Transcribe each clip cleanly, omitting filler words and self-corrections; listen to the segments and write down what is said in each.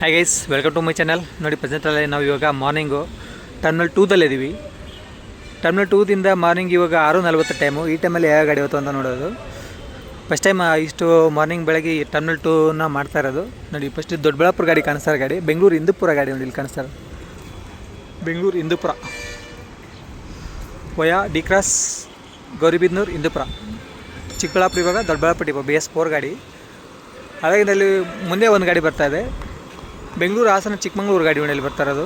Hi guys, welcome to my channel. ನೋಡಿ, ಪ್ರೆಸೆಂಟಲ್ಲಿ ನಾವು ಇವಾಗ ಮಾರ್ನಿಂಗು ಟರ್ಮಿನಲ್ 2ದಲ್ಲಿ ಇದ್ದೀವಿ. ಟರ್ಮಿನಲ್ 2ದಿಂದ ಮಾರ್ನಿಂಗ್ ಇವಾಗ 6:40 ಟೈಮು. ಈ ಟೈಮಲ್ಲಿ ಯಾವ ಗಾಡಿ ಹೋಯ್ತು ಅಂತ ನೋಡೋದು. ಫಸ್ಟ್ ಟೈಮ್ ಇಷ್ಟು ಮಾರ್ನಿಂಗ್ ಬೆಳಗ್ಗೆ ಟರ್ಮಿನಲ್ 2ನ ಮಾಡ್ತಾ ಇರೋದು. ನೋಡಿ, ಫಸ್ಟ್ ದೊಡ್ಡಬಳ್ಳಾಪುರ ಗಾಡಿ ಕಾಣಿಸ್ತಾರೆ. ಗಾಡಿ ಬೆಂಗಳೂರು ಇಂದೂಪುರ ಗಾಡಿ ನೋಡಿ ಇಲ್ಲಿ ಕಾಣಿಸ್ತಾರೆ. Bengaluru Hindupur via D cross Gauribidanur Hindupur Chikkaballapur, ಇವಾಗ ದೊಡ್ಡಬಳ್ಳಾಪುರ ಡಿಪೋ BS4 ಗಾಡಿ. ಹಾಗಾಗಿ ಇಲ್ಲಿ ಮುಂದೆ ಒಂದು ಗಾಡಿ ಬರ್ತಾಯಿದೆ. ಬೆಂಗಳೂರು ಹಾಸನ ಚಿಕ್ಕಮಗಳೂರು ಗಾಡಿ ಮನೆಯಲ್ಲಿ ಬರ್ತಾ ಇರೋದು.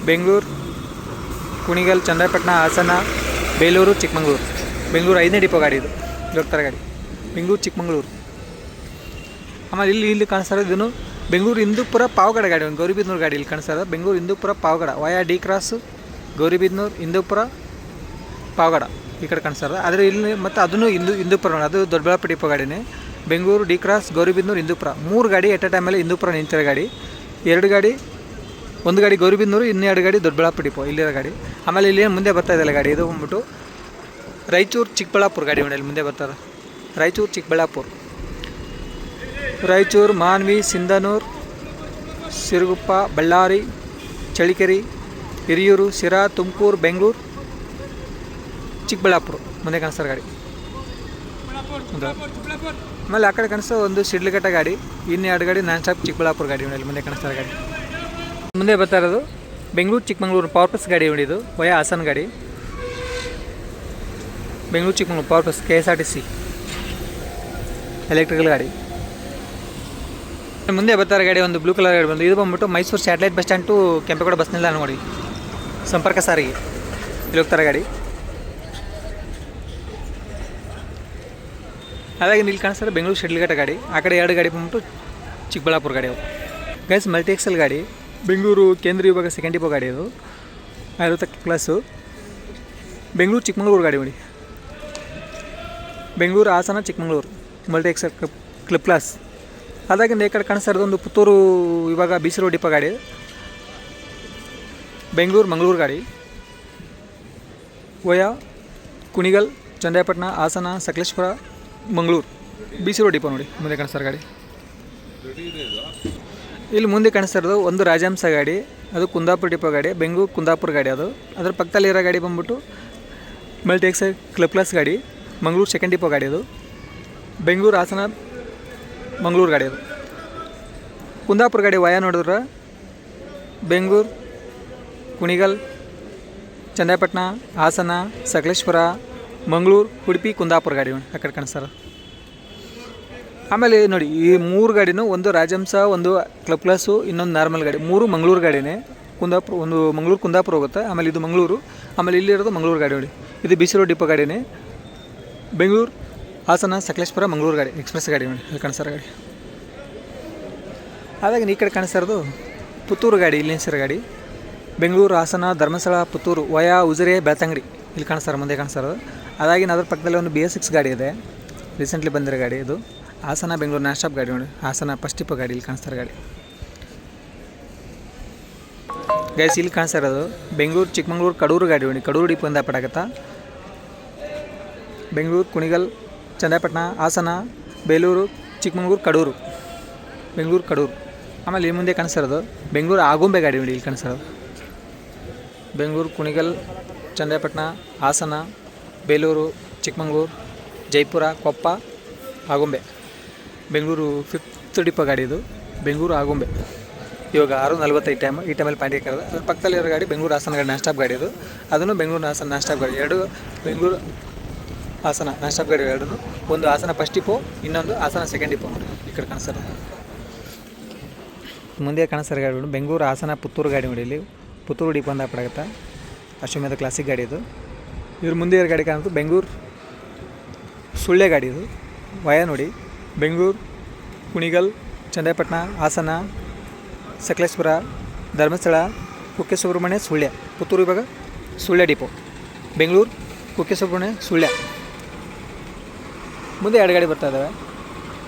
ಬೆಂಗಳೂರು ಕುಣಿಗಲ್ ಚನ್ನರಾಯಪಟ್ಟಣ ಹಾಸನ ಬೇಲೂರು ಚಿಕ್ಕಮಗಳೂರು. ಬೆಂಗಳೂರು 5ನೇ ಡಿಪೋ ಗಾಡಿ ಇದು. ಹೋಗ್ತಾರೆ ಗಾಡಿ ಬೆಂಗಳೂರು ಚಿಕ್ಕಮಗಳೂರು. ಆಮೇಲೆ ಇಲ್ಲಿ ಕಾಣಿಸ್ತಾ ಇರೋದು ಇದನ್ನು ಬೆಂಗಳೂರು ಇಂದೂಪುರ ಪಾವಗಡ ಗಾಡಿ, ಒಂದು ಗೌರಿಬಿದನೂರು ಗಾಡಿ ಇಲ್ಲಿ ಕಾಣಿಸ್ತಾ ಇರೋದು. Bengaluru Hindupur Pavagada via D cross Gauribidanur Hindupur Pavagada ಈ ಕಡೆ ಕಾಣಿಸ್ತಾ ಇರೋದು. ಆದರೆ ಇಲ್ಲಿ ಮತ್ತು ಅದನ್ನು ಇಂದೂಪುರ, ಅದು ದೊಡ್ಡಬಳ್ಳಾಪುರ ಡಿಪೋ ಗಾಡಿನೇ. ಬೆಂಗಳೂರು ಡಿ ಕ್ರಾಸ್ ಗೌರಿಬಿದನೂರು ಇಂದೂಪುರ 3 ಗಾಡಿ ಎಟ್ ಎ ಟೈಮಲ್ಲಿ ಇಂದೂಪುರ ನಿಂತಿರೋ ಗಾಡಿ. 2 ಗಾಡಿ, ಒಂದು ಗಾಡಿ ಗೌರಿಬಿದನೂರು, ಇನ್ನೆರಡು ಗಾಡಿ ದೊಡ್ಡಬಳ್ಳಾಪುರ ಡಿಪೋ ಇಲ್ಲಿರೋ ಗಾಡಿ. ಆಮೇಲೆ ಇಲ್ಲಿ ಮುಂದೆ ಬರ್ತಾ ಇದೆಯಲ್ಲ ಗಾಡಿ, ಇದು ಬಂದ್ಬಿಟ್ಟು ರಾಯಚೂರು ಚಿಕ್ಕಬಳ್ಳಾಪುರ ಗಾಡಿ ಮನೆಯಲ್ಲಿ ಮುಂದೆ ಬರ್ತಾರೆ. ರಾಯಚೂರು ಚಿಕ್ಕಬಳ್ಳಾಪುರ, ರಾಯಚೂರು ಮಾನ್ವಿ ಸಿಂಧನೂರು ಸಿರುಗುಪ್ಪ ಬಳ್ಳಾರಿ ಚಳಿಕೆರೆ ಹಿರಿಯೂರು ಶಿರಾ ತುಮಕೂರು ಬೆಂಗಳೂರು ಚಿಕ್ಕಬಳ್ಳಾಪುರ ಮುಂದೆ ಕಾಣಿಸ್ತಾರೆ ಗಾಡಿ. ಆಮೇಲೆ ಆ ಕಡೆ ಕಾಣಿಸೋ ಒಂದು ಶಿಡ್ಲಘಟ್ಟ ಗಾಡಿ, ಇನ್ನೆರಡು ಗಾಡಿ ನಾನ್ ಸ್ಟಾಪ್ ಚಿಕ್ಕಬಳ್ಳಾಪುರ ಗಾಡಿ ಮನೆಯಲ್ಲಿ ಮುಂದೆ ಕಾಣಿಸ್ತಾರೆ ಗಾಡಿ. ಮುಂದೆ ಬರ್ತಾ ಇರೋದು ಬೆಂಗಳೂರು ಚಿಕ್ಕಮಗಳೂರು ಪವರ್ ಪ್ಲಸ್ ಗಾಡಿ ಹೊಡಿದು ವಯಾ ಹಾಸನ ಗಾಡಿ. Bengaluru Chikkamagaluru power plus KSRTC electrical ಗಾಡಿ. ಮುಂದೆ ಬರ್ತಾರೆ ಗಾಡಿ ಒಂದು ಬ್ಲೂ ಕಲರ್ ಗಾಡಿ ಬಂದು, ಇದು ಬಂದ್ಬಿಟ್ಟು Mysuru satellite bus stand to Kempegowda bus ನಿಲ್ದಾಣ ನೋಡಿ, ಸಂಪರ್ಕ ಸಾರಿಗೆ ಇಲ್ಲಿ ಹೋಗ್ತಾರೆ ಗಾಡಿ. ಹಾಗಾಗಿ ಇಲ್ಲಿ ಕಾಣಿಸ್ತಾರೆ ಬೆಂಗಳೂರು ಶಿಡ್ಲಘಟ್ಟ ಗಾಡಿ. ಆ ಕಡೆ 2 ಗಾಡಿ ಬಂದ್ಬಿಟ್ಟು ಚಿಕ್ಕಬಳ್ಳಾಪುರ ಗಾಡಿ ಅವು. ಗೈಸ್, ಮಲ್ಟಿ ಎಕ್ಸೆಲ್ ಗಾಡಿ, ಬೆಂಗಳೂರು ಕೇಂದ್ರ ವಿಭಾಗ 2nd ಡಿಪೋ ಗಾಡಿ ಅದು 50+. ಬೆಂಗಳೂರು ಚಿಕ್ಕಮಗಳೂರು ಗಾಡಿ ನೋಡಿ, Bengaluru Hassan Chikkamagaluru multi axle club class. ಅದಾಗಿಂದ ಈ ಕಡೆ ಕಾಣಿಸ್ತಾ ಇರೋದು ಒಂದು ಪುತ್ತೂರು ಇವಾಗ BC ರೋಡ್ ಡಿಪೋ ಗಾಡಿ. ಬೆಂಗಳೂರು ಮಂಗಳೂರು ಗಾಡಿ via Kunigal Channarayapatna Hassan Sakleshpur Mangaluru BC road depot ನೋಡಿ ಮುಂದೆ ಕಾಣಿಸ್ತಾರೆ ಗಾಡಿ. ಇಲ್ಲಿ ಮುಂದೆ ಕಾಣಿಸ್ತಾ ಇರೋದು ಒಂದು ರಾಜಹಂಸ ಗಾಡಿ, ಅದು ಕುಂದಾಪುರ ಡಿಪೋ ಗಾಡಿ, ಬೆಂಗಳೂರು ಕುಂದಾಪುರ ಗಾಡಿ ಅದು. ಅದರ ಪಕ್ಕದಲ್ಲಿರೋ ಗಾಡಿ ಬಂದ್ಬಿಟ್ಟು ಮಲ್ಟಿ ಎಕ್ಸೆಲ್ ಕ್ಲಬ್ ಕ್ಲಾಸ್ ಗಾಡಿ, ಮಂಗಳೂರು 2nd ಡಿಪೋ ಗಾಡಿ ಅದು. ಬೆಂಗಳೂರು ಹಾಸನ ಮಂಗಳೂರು ಗಾಡಿ ಅದು. ಕುಂದಾಪುರ ಗಾಡಿ ವಯಾ ನೋಡಿದ್ರೆ ಬೆಂಗಳೂರು ಕುಣಿಗಲ್ ಚನ್ನರಾಯಪಟ್ಟಣ ಹಾಸನ ಸಕಲೇಶ್ಪುರ ಮಂಗಳೂರು ಉಡುಪಿ ಕುಂದಾಪುರ ಗಾಡಿ ಆ ಕಡೆ ಕಾಣಿಸ್ತಾರೆ. ಆಮೇಲೆ ನೋಡಿ ಈ 3 ಗಾಡಿನೂ, ಒಂದು ರಾಜಹಂಸ, ಒಂದು ಕ್ಲಬ್ ಕ್ಲಾಸು, ಇನ್ನೊಂದು ನಾರ್ಮಲ್ ಗಾಡಿ, 3 ಮಂಗಳೂರು ಗಾಡಿನೇ. ಕುಂದಾಪುರ ಒಂದು ಮಂಗಳೂರು ಕುಂದಾಪುರ ಹೋಗುತ್ತೆ, ಆಮೇಲೆ ಇದು ಮಂಗಳೂರು, ಆಮೇಲೆ ಇಲ್ಲಿರೋದು ಮಂಗಳೂರು ಗಾಡಿ ನೋಡಿ. ಇದು BC ರೋಡ್ ಡಿಪೋ ಗಾಡಿನೇ. ಬೆಂಗಳೂರು ಹಾಸನ ಸಕಲೇಶ್ಪುರ ಮಂಗಳೂರು ಗಾಡಿ ಎಕ್ಸ್ಪ್ರೆಸ್ ಗಾಡಿ ನೋಡಿ ಅಲ್ಲಿ ಕಾಣಿಸ್ತಾರೆ ಗಾಡಿ. ಹಾಗಾಗಿ ಈ ಕಡೆ ಕಾಣಿಸ್ತಾ ಇರೋದು ಪುತ್ತೂರು ಗಾಡಿ, ಇಲ್ಲಿ ನಿಲ್ಸಿರೋ ಗಾಡಿ. ಬೆಂಗಳೂರು ಹಾಸನ ಧರ್ಮಸ್ಥಳ ಪುತ್ತೂರು ವಯಾ ಉಜಿರೆ ಬೆಳ್ತಂಗಡಿ ಇಲ್ಲಿ ಕಾಣಿಸ್ತಾರೆ ಮುಂದೆ ಕಾಣಿಸ್ತಾರೋದು. ಅದಾಗಿ ಅದ್ರ ಪಕ್ಕದಲ್ಲಿ ಒಂದು BS6 ಗಾಡಿ ಇದೆ, ರೀಸೆಂಟ್ಲಿ ಬಂದಿರೋ ಗಾಡಿ ಇದು. ಹಾಸನ ಬೆಂಗಳೂರು ನಾನ್ ಸ್ಟಾಪ್ ಗಾಡಿ ನೋಡಿ, ಹಾಸನ ಫಸ್ಟ್ ಡಿಪೋ ಗಾಡಿ ಇಲ್ಲಿ ಕಾಣಿಸ್ತಾರೆ ಗಾಡಿ. ಗೈಸ್, ಇಲ್ಲಿ ಕಾಣಿಸ್ತಾ ಇರೋದು ಬೆಂಗಳೂರು ಚಿಕ್ಕಮಗಳೂರು ಕಡೂರು ಗಾಡಿ ನೋಡಿ, ಕಡೂರು ಡಿಪೋಯಿಂದ ಪಡಾಗತ್ತಾ. ಬೆಂಗಳೂರು ಕುಣಿಗಲ್ ಚನ್ನರಾಯಪಟ್ಟಣ ಹಾಸನ ಬೇಲೂರು ಚಿಕ್ಕಮಗಳೂರು ಕಡೂರು, ಬೆಂಗಳೂರು ಕಡೂರು. ಆಮೇಲೆ ಈ ಮುಂದೆ ಕಾಣಿಸ್ತಿರೋದು ಬೆಂಗಳೂರು ಆಗುಂಬೆ ಗಾಡಿ ನೋಡಿ ಇಲ್ಲಿ ಕಾಣಿಸ್ತಿರೋದು. ಬೆಂಗಳೂರು ಕುಣಿಗಲ್ ಚನ್ನರಾಯಪಟ್ಟಣ ಹಾಸನ ಬೇಲೂರು ಚಿಕ್ಕಮಗಳೂರು ಜೈಪುರ ಕೊಪ್ಪ ಆಗುಂಬೆ. ಬೆಂಗಳೂರು 5th ಡಿಪೋ ಗಾಡಿ ಇದು, ಬೆಂಗಳೂರು ಆಗುಂಬೆ. ಇವಾಗ 6:45 ಟೈಮ್. ಈ ಟೈಮಲ್ಲಿ ಪಾಯಿಂಟ್ ಹಾಕಿರೋದು. ಅದ್ರ ಪಕ್ಕದಲ್ಲಿರೋ ಗಾಡಿ ಬೆಂಗಳೂರು ಹಾಸನ ಗಾಡಿ ನಾನ್ ಸ್ಟಾಪ್ ಗಾಡಿ ಇದು. ಅದನ್ನು ಬೆಂಗಳೂರು ಹಾಸನ ನಾನ್ ಸ್ಟಾಪ್ ಗಾಡಿ, 2 ಬೆಂಗಳೂರು ಹಾಸನ ನಾನ್ ಸ್ಟಾಪ್ ಗಾಡಿ 2. ಒಂದು ಹಾಸನ ಫಸ್ಟ್ ಡಿಪೋ, ಇನ್ನೊಂದು ಹಾಸನ 2nd ಡಿಪೋ ಈ ಕಡೆ ಕಾಣಿಸ್ತಾರೆ. ಮುಂದೆ ಕಾಣಿಸ್ತಾರೆ ಗಾಡಿ ಬೆಂಗಳೂರು ಹಾಸನ ಪುತ್ತೂರು ಗಾಡಿ ನೋಡಿ, ಇಲ್ಲಿ ಪುತ್ತೂರು ಡಿಪೋ ಅಂತ ಪಡಾಗತ್ತಾ. ಅಶ್ವಮೇಧ ಕ್ಲಾಸಿಕ್ ಗಾಡಿ ಇದು. ಇದ್ರ ಮುಂದೆ ಇರೋ ಗಾಡಿ ಕಾಣುತ್ತೆ ಬೆಂಗಳೂರು ಸುಳ್ಳೆ ಗಾಡಿ ಇದು ವಯಾ ನೋಡಿ, ಬೆಂಗಳೂರು ಕುಣಿಗಲ್ ಚನ್ನರಾಯಪಟ್ಟಣ ಹಾಸನ ಸಕಲೇಶ್ಪುರ ಧರ್ಮಸ್ಥಳ ಕುಕ್ಕೆ ಸುಬ್ರಹ್ಮಣ್ಯ ಸುಳ್ಯ ಪುತ್ತೂರು ಇವಾಗ ಸುಳ್ಯ ಡಿಪೋ. ಬೆಂಗಳೂರು ಕುಕ್ಕೆ ಸುಬ್ರಹ್ಮಣ್ಯ ಸುಳ್ಯ ಮುಂದೆ 2 ಗಾಡಿ ಬರ್ತಾ ಇದ್ದಾವೆ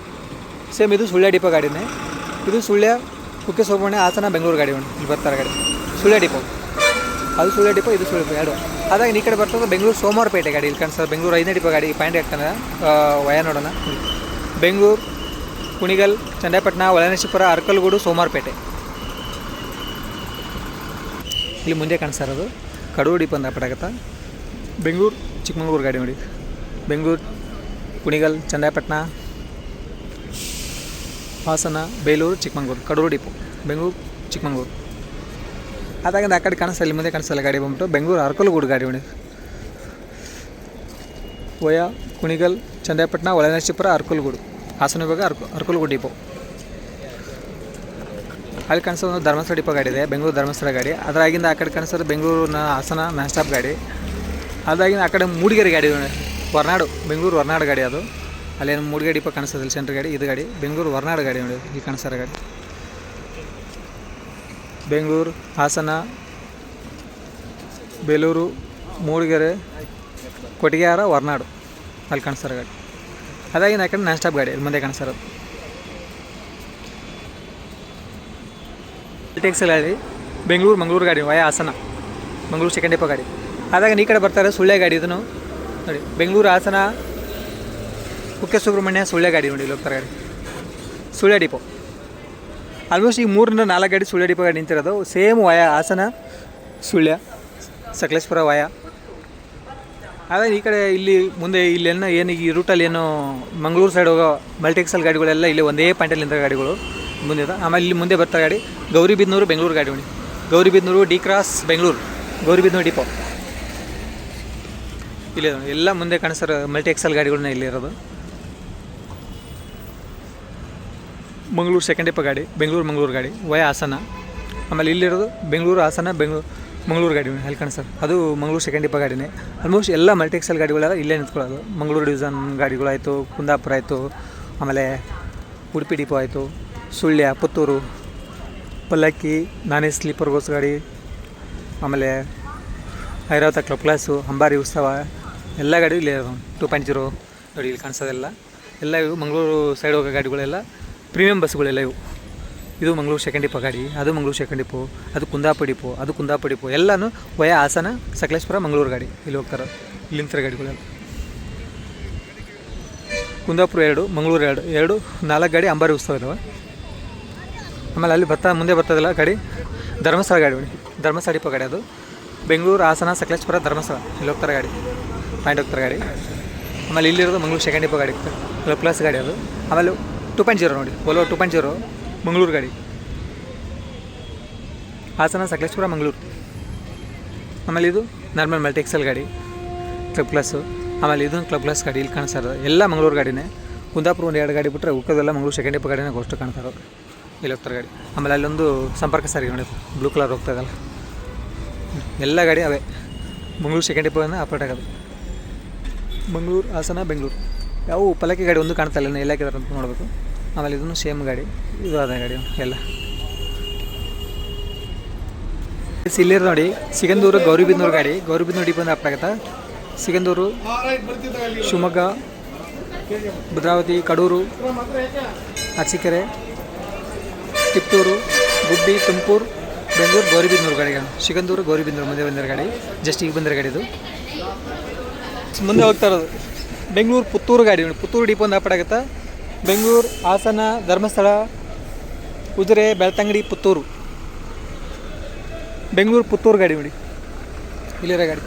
ಸೇಮ್. ಇದು ಸುಳ್ಯ ಡಿಪೋ ಗಾಡಿನೇ. ಇದು ಸುಳ್ಯ ಕುಕ್ಕೆ ಸುಬ್ರಹ್ಮಣ್ಯ ಹಾಸನ ಬೆಂಗಳೂರು ಗಾಡಿ ಇಲ್ಲಿ ಬರ್ತಾರೆ ಗಾಡಿ. ಸುಳ್ಯ ಡಿಪೋ ಅದು ಸುಳ್ಯ ಡಿಪೋ, ಇದು ಸುಳ್ಯ ಡಿಪೋ 2. ಅದಾಗ ಈ ಕಡೆ ಬರ್ತದೆ ಬೆಂಗಳೂರು ಸೋಮವಾರಪೇಟೆ ಗಾಡಿ ಇಲ್ಲಿ ಕಾಣಿಸ್ತದೆ. ಬೆಂಗಳೂರು 5ನೇ ಡಿಪೋ ಗಾಡಿ ಪಾಯಿಂಟ್ ಹಾಕ್ತಾನೆ ವಯಾ ನೋಡೋಣ. ಬೆಂಗಳೂರು ಕುಣಿಗಲ್ ಚನ್ನರಾಯಪಟ್ಟಣ ಹೊಳೆನರಸೀಪುರ ಅರಕಲಗೂಡು ಸೋಮವಾರಪೇಟೆ. ಇಲ್ಲಿ ಮುಂದೆ ಕಾಣಿಸ್ತಾ ಇರೋದು ಕಡೂರು ಡಿಪೋ ಅಂತ ಪಟಾಗತ್ತಾ. ಬೆಂಗಳೂರು ಚಿಕ್ಕಮಂಗ್ಳೂರು ಗಾಡಿ ನೋಡಿ. ಬೆಂಗಳೂರು ಕುಣಿಗಲ್ ಚನ್ನರಾಯಪಟ್ಟಣ ಹಾಸನ ಬೇಲೂರು ಚಿಕ್ಕಮಂಗ್ಳೂರು ಕಡೂರು ಡಿಪೋ ಬೆಂಗಳೂರು ಚಿಕ್ಕಮಂಗ್ಳೂರು. ಅದಾಗಿಂದ ಆ ಕಡೆ ಕಾಣಿಸ್ತಾ ಇಲ್ಲಿ ಮುಂದೆ ಕಾಣಿಸ್ತಲ್ಲ ಗಾಡಿ ಬಂದ್ಬಿಟ್ಟು ಬೆಂಗಳೂರು ಅರಕಲಗೂಡು ಗಾಡಿ ನೋಡಿ. ವಯ ಕುಣಿಗಲ್ ಚನ್ನರಾಯಪಟ್ಟಣ ಹೊಳೆನರಸೀಪುರ ಅರಕಲಗೂಡು ಹಾಸನ ವಿಭಾಗ ಅರಕಲಗೂಡು ಡಿಪೋ. ಅಲ್ಲಿ ಕಾಣಿಸೋದು ಧರ್ಮಸ್ಥಳ ಡಿಪೋ ಗಾಡಿ ಇದೆ, ಬೆಂಗಳೂರು ಧರ್ಮಸ್ಥಳ ಗಾಡಿ. ಅದರಾಗಿಂದ ಆ ಕಡೆ ಕಾಣಿಸೋದು ಬೆಂಗಳೂರು ಹಾಸನ ನಾನ್ ಸ್ಟಾಪ್ ಗಾಡಿ. ಅದಾಗಿಂದ ಆ ಕಡೆ ಮೂಡಿಗೆರೆ ಗಾಡಿ ಹೊರನಾಡು ಬೆಂಗಳೂರು ಹೊರನಾಡು ಗಾಡಿ ಅದು. ಅಲ್ಲೇನು ಮೂಡಿಗೆರೆ ಡಿಪೋ ಕಾಣಿಸ್ತದೆ ಸೆಂಟ್ರ್ ಗಾಡಿ. ಇದು ಗಾಡಿ ಬೆಂಗಳೂರು ಹೊರನಾಡು ಗಾಡಿ ನೋಡಿ. ಇಲ್ಲಿ ಕಾಣಿಸ್ತಾರ ಗಾಡಿ ಬೆಂಗಳೂರು ಹಾಸನ ಬೇಲೂರು ಮೂಡಿಗೆರೆ ಕೊಟ್ಟಿಗೆಹಾರ ಹೊರನಾಡು ಅಲ್ಲಿ ಕಾಣಿಸ್ತಾರ ಗಾಡಿ. ಅದಾಗಿಂದ ಆ ಕಡೆ ನಾನ್ ಸ್ಟಾಪ್ ಗಾಡಿ ಇಲ್ಲಿ ಮುಂದೆ ಕಾಣಿಸ್ತಾರೋದು. ಟೆಕ್ಸಲ್ ಗಾಡಿ ಬೆಂಗಳೂರು ಮಂಗಳೂರು ಗಾಡಿ ವಯ ಹಾಸನ ಮಂಗಳೂರು ಸೆಕೆಂಡ್ ಡಿಪೋ ಗಾಡಿ. ಅದಾಗ ಈ ಕಡೆ ಬರ್ತಾರೆ ಸುಳ್ಳೆ ಗಾಡಿ ಇದನ್ನು ನೋಡಿ. ಬೆಂಗಳೂರು ಹಾಸನ ಕುಕ್ಕೆ ಸುಬ್ರಹ್ಮಣ್ಯ ಸುಳ್ಳೆ ಗಾಡಿ ನೋಡಿ. ಇಲ್ಲಿ ಹೋಗ್ತಾರೆ ಗಾಡಿ ಸುಳ್ಳೆ ಡಿಪೋ. ಆಲ್ಮೋಸ್ಟ್ ಈಗ 3-4 ಗಾಡಿ ಸುಳ್ಳೆ ಡಿಪೋ ಗಾಡಿ ನಿಂತಿರೋದು. ಸೇಮ್ ವಯ ಹಾಸನ ಸುಳ್ಯ ಸಕಲೇಶ್ಪುರ ವಯ. ಅದೇ ಈ ಕಡೆ ಇಲ್ಲಿ ಮುಂದೆ ಇಲ್ಲೇನೋ ಏನು ಈ ರೂಟಲ್ಲಿ ಏನು ಮಂಗಳೂರು ಸೈಡ್ ಹೋಗೋ ಮಲ್ಟಿಕ್ಸಲ್ ಗಾಡಿಗಳೆಲ್ಲ ಇಲ್ಲಿ ಒಂದೇ ಪಾಯಿಂಟಲ್ಲಿ ನಿಂತ ಗಾಡಿಗಳು ಮುಂದೆ. ಆಮೇಲೆ ಇಲ್ಲಿ ಮುಂದೆ ಬರ್ತಾ ಗಾಡಿ ಗೌರಿಬಿದನೂರು ಬೆಂಗಳೂರು ಗಾಡಿ ನೋಡಿ. Gauribidanur D cross Bengaluru Gauribidanur depot ಇಲ್ಲಿ ಎಲ್ಲ ಮುಂದೆ ಕಾಣಿಸ್ತಾರೆ ಮಲ್ಟಿ ಎಕ್ಸಲ್ ಗಾಡಿಗಳನ್ನ ಇಲ್ಲಿರೋದು. ಮಂಗಳೂರು ಸೆಕೆಂಡ್ ಡಿಪೋ ಗಾಡಿ ಬೆಂಗಳೂರು ಮಂಗಳೂರು ಗಾಡಿ ವಯ ಹಾಸನ. ಆಮೇಲೆ ಇಲ್ಲಿರೋದು ಬೆಂಗಳೂರು ಹಾಸನ ಮಂಗಳೂರು ಗಾಡಿ ಅಲ್ಲಿ ಕಾಣಿಸ್ತಾರೆ ಅದು ಮಂಗಳೂರು ಸೆಕೆಂಡ್ ಡಿಪೋ ಗಾಡಿನೇ. ಆಲ್ಮೋಸ್ಟ್ ಎಲ್ಲ ಮಲ್ಟಿ ಎಕ್ಸಲ್ ಗಾಡಿಗಳೆಲ್ಲ ಇಲ್ಲೇ ನಿಂತ್ಕೊಳ್ಳೋದು. ಮಂಗಳೂರು ಡಿವಿಷನ್ ಗಾಡಿಗಳಾಯಿತು, ಕುಂದಾಪುರ ಆಯಿತು, ಆಮೇಲೆ ಉಡುಪಿ ಡಿಪೋ ಆಯಿತು, ಸುಳ್ಯ ಪುತ್ತೂರು ಪಲ್ಲಕ್ಕಿ ನಾನೇ ಸ್ಲೀಪರ್ ಬಸ್ ಗಾಡಿ, ಆಮೇಲೆ ಐರಾವತ ಕ್ಲಬ್ ಕ್ಲಾಸು ಅಂಬಾರಿ ಉತ್ಸವ ಎಲ್ಲ ಗಾಡಿ ಇಲ್ಲಿ 2.0 ನೋಡಿ. ಇಲ್ಲಿ ಕಾಣಿಸೋದೆಲ್ಲ ಎಲ್ಲ ಇವು ಮಂಗಳೂರು ಸೈಡ್ ಹೋಗೋ ಗಾಡಿಗಳೆಲ್ಲ ಪ್ರೀಮಿಯಂ ಬಸ್ಗಳೆಲ್ಲ ಇವು. ಇದು ಮಂಗಳೂರು ಸೆಕೆಂಡ್ ಡಿಪೋ ಗಾಡಿ, ಅದು ಮಂಗಳೂರು ಸೆಕೆಂಡ್ ಡಿಪೋ, ಅದು ಕುಂದಾಪುರ ಡಿಪೋ, ಅದು ಕುಂದಾಪುರ ಡಿಪೋ ಎಲ್ಲನೂ ವಯ ಹಾಸನ ಸಕಲೇಶ್ಪುರ ಮಂಗಳೂರು ಗಾಡಿ ಇಲ್ಲಿ ಹೋಗ್ತಾರೆ. ಇಲ್ಲಿಂತರ ಗಾಡಿಗಳೆಲ್ಲ ಕುಂದಾಪುರ 2 ಮಂಗಳೂರು 2 4 ಗಾಡಿ ಅಂಬಾರಿ ಉತ್ಸವ ಇದಾವೆ. ಆಮೇಲೆ ಅಲ್ಲಿ ಮುಂದೆ ಬರ್ತದಲ್ಲ ಗಾಡಿ ಧರ್ಮಸ್ಥಳ ಗಾಡಿ ನೋಡಿ. ಧರ್ಮಸ್ಥಳ ಡಿಪೋ ಗಾಡಿ ಅದು ಬೆಂಗಳೂರು ಹಾಸನ ಸಕಲೇಶ್ಪುರ ಧರ್ಮಸ್ಥಳ ಇಲ್ಲಿ ಹೋಗ್ತಾರೆ ಗಾಡಿ ಪಾಯಿಂಟ್ ಹೋಗ್ತಾರೆ ಗಾಡಿ. ಆಮೇಲೆ ಇಲ್ಲಿರೋದು ಮಂಗಳೂರು ಸೆಕೆಂಡ್ ಡಿಪೋ ಗಾಡಿ ಪ್ಲಸ್ ಗಾಡಿ ಅದು. ಆಮೇಲೆ 2.0 ನೋಡಿ ಓಲೋ 2.0 ಮಂಗಳೂರು ಗಾಡಿ ಹಾಸನ ಸಕಲೇಶ್ಪುರ ಮಂಗಳೂರು. ಆಮೇಲೆ ಇದು ನಾರ್ಮಲ್ ಮಲ್ಟಿ ಎಕ್ಸೆಲ್ ಗಾಡಿ ಕ್ಲಬ್ ಕ್ಲಾಸು. ಆಮೇಲೆ ಇದೊಂದು ಕ್ಲಬ್ ಕ್ಲಾಸ್ ಗಾಡಿ ಇಲ್ಲಿ ಕಾಣಿಸ್ತಾರೆ ಎಲ್ಲ ಮಂಗಳೂರು ಗಾಡಿನೇ. ಕುಂದಾಪುರ 1-2 ಗಾಡಿ ಬಿಟ್ಟರೆ ಉಳ್ಕೋದೆಲ್ಲ ಮಂಗಳೂರು ಸೆಕೆಂಡ್ ಡಿಪೋ ಗಾಡಿನೇ ಅಷ್ಟು ಕಾಣ್ತಾರೆ ಇಲ್ಲಿ ಹೋಗ್ತಾರೆ ಗಾಡಿ. ಆಮೇಲೆ ಅಲ್ಲೊಂದು ಸಂಪರ್ಕ ಸಾರಿಗೆ ನೋಡಿ ಬ್ಲೂ ಕಲರ್ ಹೋಗ್ತಾ ಇದಲ್ಲ ಎಲ್ಲ ಗಾಡಿ ಅವೇ ಮಂಗಳೂರು ಸೆಕೆಂಡ್ ಡಿಪೋನ ಆಪರೇಟ್ ಆಗೋದು. ಮಂಗಳೂರು ಹಾಸನ ಬೆಂಗಳೂರು ಯಾವ ಪಲ್ಲಕ್ಕಿ ಗಾಡಿ ಒಂದು ಕಾಣ್ತಾ ಇಲ್ಲ ಎಲ್ಲ ಹಾಕಿದಾರೆ ಅಂತ ನೋಡಬೇಕು. ಆಮೇಲೆ ಇದನ್ನು ಸೇಮ್ ಗಾಡಿ ಇದು ಅದೇ ಗಾಡಿ ಎಲ್ಲ ಇಲ್ಲಿರೋ ನೋಡಿ. ಸಿಗಂದೂರು ಗೌರಿಬಿದನೂರು ಗಾಡಿ ಗೌರಿಬಿದನೂರು ಡಿಪೋ ಆಪರೇಟ್ ಆಗುತ್ತಾ. ಸಿಗಂದೂರು ಶಿವಮೊಗ್ಗ ಭದ್ರಾವತಿ ಕಡೂರು ಅರಸೀಕೆರೆ ತಿಪ್ಟೂರು ಗುಬ್ಬಿ ತುಮಕೂರು ಬೆಂಗಳೂರು ಗೌರಿಬಿದನೂರು ಗಾಡಿಗಳು. ಸಿಗಂದೂರು ಗೌರಿಬಿದನೂರು ಮುಂದೆ ಬಂದಿರೋ ಗಾಡಿ ಜಸ್ಟ್ ಈಗ ಬಂದಿರೋ ಗಾಡಿ ಇದು. ಮುಂದೆ ಹೋಗ್ತಾ ಇರೋದು ಬೆಂಗಳೂರು ಪುತ್ತೂರು ಗಾಡಿ ನೋಡಿ. ಪುತ್ತೂರು ಡಿಪೋ ಒಂದು ಆಪರೇಟ್ ಆಗುತ್ತಾ. ಬೆಂಗಳೂರು ಹಾಸನ ಧರ್ಮಸ್ಥಳ ಉಜಿರೆ ಬೆಳ್ತಂಗಡಿ ಪುತ್ತೂರು ಬೆಂಗಳೂರು ಪುತ್ತೂರು ಗಾಡಿ ನೋಡಿ ಇಲ್ಲಿರೋ ಗಾಡಿ.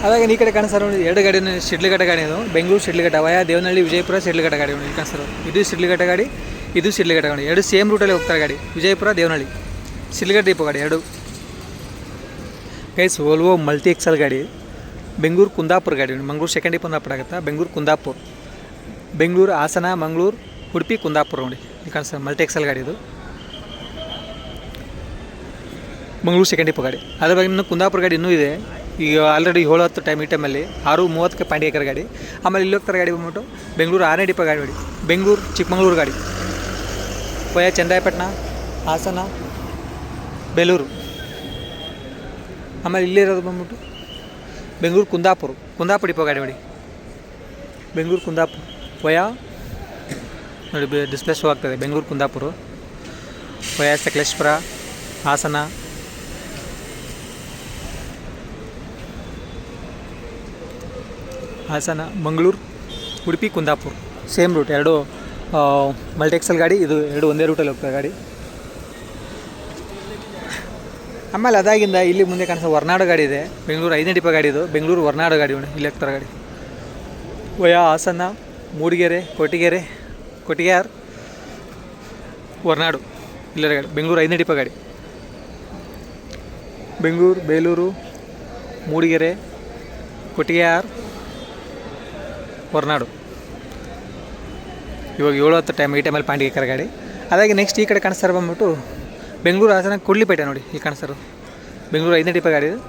ಅದಾಗ ಈ ಕಡೆ ಕಾಣಿಸ್ತಾರೆ ನೋಡಿ 2 ಗಾಡಿನ ಶಿಡ್ಲಘಟ್ಟ ಗಾಡಿ ಅದು ಬೆಂಗಳೂರು ಶಿಡ್ಲಘಟ್ಟ ವಯ ದೇವನಹಳ್ಳಿ ವಿಜಯಪುರ ಶಿಡ್ಲಘಟ್ಟ ಗಾಡಿ ನೋಡಿ ಇಲ್ಲಿ ಕಾಣಿಸ್ತಾರೆ. ಇದು ಶಿಡ್ಲಘಟ್ಟ ಗಾಡಿ ಇದು ಶಿಡ್ಲಘಟ್ಟ ಗಾಡಿ 2 ಸೇಮ್ ರೂಟಲ್ಲಿ ಹೋಗ್ತಾರೆ ಗಾಡಿ. ವಿಜಯಪುರ ದೇವನಹಳ್ಳಿ ಶಿಡ್ಲಘಟ್ಟ ಡಿಪೋ ಗಾಡಿ 2 ಗೈಸ್. ವೋಲ್ವೋ ಮಲ್ಟಿ ಎಕ್ಸೆಲ್ ಗಾಡಿ ಬೆಂಗಳೂರು ಕುಂದಾಪುರ ಗಾಡಿ ಮಂಗಳೂರು ಸೆಕೆಂಡ್ ಡಿಪೋ ಒಂದು ಆಗುತ್ತಾ. ಬೆಂಗಳೂರು ಕುಂದಾಪುರ ಬೆಂಗಳೂರು ಹಾಸನ ಮಂಗಳೂರು ಉಡುಪಿ ಕುಂದಾಪುರ ನೋಡಿ ಇಲ್ಲಿ ಕಾಣಿಸ್ತಾರೆ ಮಲ್ಟಿ ಎಕ್ಸೆಲ್ ಗಾಡಿ ಇದು ಮಂಗಳೂರು ಸೆಕೆಂಡ್ ಡಿಪೋ ಗಾಡಿ. ಅದ್ರ ಬಗ್ಗೆ ಇನ್ನೂ ಕುಂದಾಪುರ ಗಾಡಿ ಇನ್ನೂ ಇದೆ. ಈಗ ಆಲ್ರೆಡಿ 7:10 ಟೈಮ್ ಈ ಟೈಮಲ್ಲಿ 6:30ಕ್ಕೆ ಪಾಯಿಂಟ್ ಏಕರ್ ಗಾಡಿ. ಆಮೇಲೆ ಇಲ್ಲಿ ಹೋಗ್ತಾರೆ ಗಾಡಿ ಬಂದ್ಬಿಟ್ಟು ಬೆಂಗಳೂರು 6ನೇ ಡಿಪೋ ಗಾಡಿ ನೋಡಿ. ಬೆಂಗಳೂರು ಚಿಕ್ಕಮಂಗ್ಳೂರು ಗಾಡಿ ವಯ ಚನ್ನರಾಯಪಟ್ಟಣ ಹಾಸನ ಬೇಲೂರು. ಆಮೇಲೆ ಇಲ್ಲಿರೋದು ಬಂದ್ಬಿಟ್ಟು ಬೆಂಗಳೂರು ಕುಂದಾಪುರ ಡಿಪೋ ಗಾಡಿ ನೋಡಿ. ಬೆಂಗಳೂರು ಕುಂದಾಪುರ ವಯ ನೋಡಿ ಡಿಸ್ಪ್ಲೇ ಶೋ ಆಗ್ತದೆ. ಬೆಂಗಳೂರು ಕುಂದಾಪುರ ವಯ ಸಕಲೇಶ್ಪುರ ಹಾಸನ ಹಾಸನ, ಮಂಗಳೂರು, ಉಡುಪಿ, ಕುಂದಾಪುರ ಸೇಮ್ ರೂಟ್. ಎರಡು ಮಲ್ಟಿಎಕ್ಸೆಲ್ ಗಾಡಿ, ಇದು ಎರಡು ಒಂದೇ ರೂಟಲ್ಲಿ ಹೋಗ್ತದೆ ಗಾಡಿ. ಆಮೇಲೆ ಅದಾಗಿಂದ ಇಲ್ಲಿ ಮುಂದೆ ಕಾಣಿಸೋ ಹೊರನಾಡು ಗಾಡಿ ಇದೆ. ಬೆಂಗಳೂರು 5ನೇ ಡಿಪೋ ಗಾಡಿ ಇದು. ಬೆಂಗಳೂರು ಹೊರನಾಡು ಗಾಡಿ ಇಲ್ಲಿ ಹೋಗ್ತಾರೆ ಗಾಡಿ. ವಯಾ ಹಾಸನ, ಮೂಡಿಗೆರೆ, ಕೊಟ್ಟಿಗೆಹಾರ್, ಹೊರನಾಡು ಇಲ್ಲರ ಗಾಡಿ. ಬೆಂಗಳೂರು 5ನೇ ಡಿಪೋ ಗಾಡಿ. ಬೆಂಗಳೂರು, ಬೇಲೂರು, ಮೂಡಿಗೆರೆ, ಕೊಟ್ಟಿಗೆಹಾರ್, ಹೊರನಾಡು. ಇವಾಗ 7:10 ಟೈಮ್, ಈ ಟೈಮಲ್ಲಿ ಪಾಂಡಿಗೇಕರ ಗಾಡಿ. ಅದಾಗಿ ನೆಕ್ಸ್ಟ್ ಈ ಕಡೆ ಕಾಣಿಸ್ತಾರೆ ಬಂದ್ಬಿಟ್ಟು ಬೆಂಗಳೂರು, ಹಾಸನ, ಕೊಡ್ಲಿಪೇಟೆ ನೋಡಿ ಇಲ್ಲಿ ಕಾಣಿಸ್ತಾರೆ. ಬೆಂಗಳೂರು 5ನೇ ಡಿಪೋ ಗಾಡಿ ಇದು.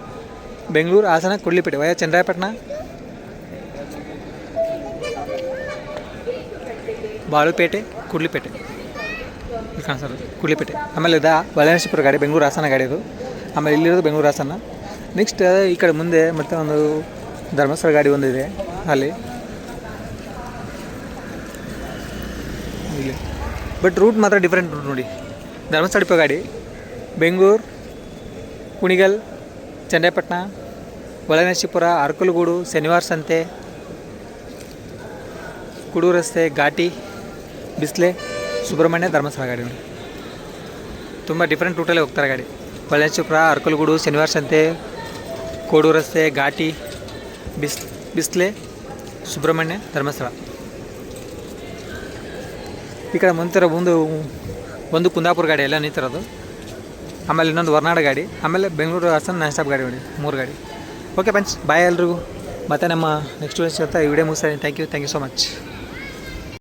ಬೆಂಗಳೂರು, ಹಾಸನ, ಕೊಡ್ಲಿಪೇಟೆ ವಯಾ ಚನ್ನರಾಯಪಟ್ಟಣ, ಬಾಳುಪೇಟೆ, ಕುಡ್ಲಿಪೇಟೆ ಇಲ್ಲಿ ಕಾಣಿಸ್ತಾರೆ ಕುಡ್ಲಿಪೇಟೆ. ಆಮೇಲೆ ಹೊಳೆನರಸೀಪುರ ಗಾಡಿ, ಬೆಂಗಳೂರು ಹಾಸನ ಗಾಡಿ ಇದು. ಆಮೇಲೆ ಇಲ್ಲಿರೋದು ಬೆಂಗಳೂರು ಹಾಸನ. ನೆಕ್ಸ್ಟ್ ಈ ಕಡೆ ಮುಂದೆ ಮತ್ತೆ ಒಂದು ಧರ್ಮಸ್ಥಳ ಗಾಡಿ ಒಂದಿದೆ ಅಲ್ಲಿ ಇಲ್ಲಿ. ಬಟ್ ರೂಟ್ ಮಾತ್ರ ಡಿಫ್ರೆಂಟ್ ರೂಟ್ ನೋಡಿ. ಧರ್ಮಸ್ಥಳ ಡಿಪೋ ಗಾಡಿ ಬೆಂಗಳೂರು, ಕುಣಿಗಲ್, ಚನ್ನರಾಯಪಟ್ಟಣ, ಹೊಳೆನರಸೀಪುರ, ಅರಕಲಗೂಡು, ಶನಿವಾರ ಸಂತೆ, ಕುಡೂರು ರಸ್ತೆ, ಘಾಟಿ, ಬಿಸ್ಲೆ, ಸುಬ್ರಹ್ಮಣ್ಯ, ಧರ್ಮಸ್ಥಳ ಗಾಡಿ ನೋಡಿ. ತುಂಬ ಡಿಫ್ರೆಂಟ್ ರೂಟಲ್ಲೇ ಹೋಗ್ತಾರೆ ಗಾಡಿ. ಹೊಳೆನರಸೀಪುರ, ಅರಕಲಗೂಡು, ಶನಿವಾರ ಸಂತೆ, ಕೋಡೂರು ರಸ್ತೆ, ಘಾಟಿ, ಬಿಸ್ಲೆ, ಸುಬ್ರಹ್ಮಣ್ಯ, ಧರ್ಮಸ್ಥಳ. ಈ ಕಡೆ ಒಂದು ಕುಂದಾಪುರ ಗಾಡಿ ಎಲ್ಲ ನಿಂತಿರೋದು. ಆಮೇಲೆ ಇನ್ನೊಂದು ಹೊರನಾಡು ಗಾಡಿ. ಆಮೇಲೆ ಬೆಂಗಳೂರು ಹಾಸನ ನಾನ್ ಸ್ಟಾಪ್ ಗಾಡಿ ನೋಡಿ, 3 ಗಾಡಿ. ಓಕೆ ಫ್ರೆಂಡ್ಸ್, ಬಾಯ್ ಎಲ್ರಿಗೂ. ಮತ್ತು ನಮ್ಮ ನೆಕ್ಸ್ಟ್ ವಿಡಿಯೋ ಈ ವಿಡಿಯೋ ಮುಗಿಸ್ತಾ. Thank you so much.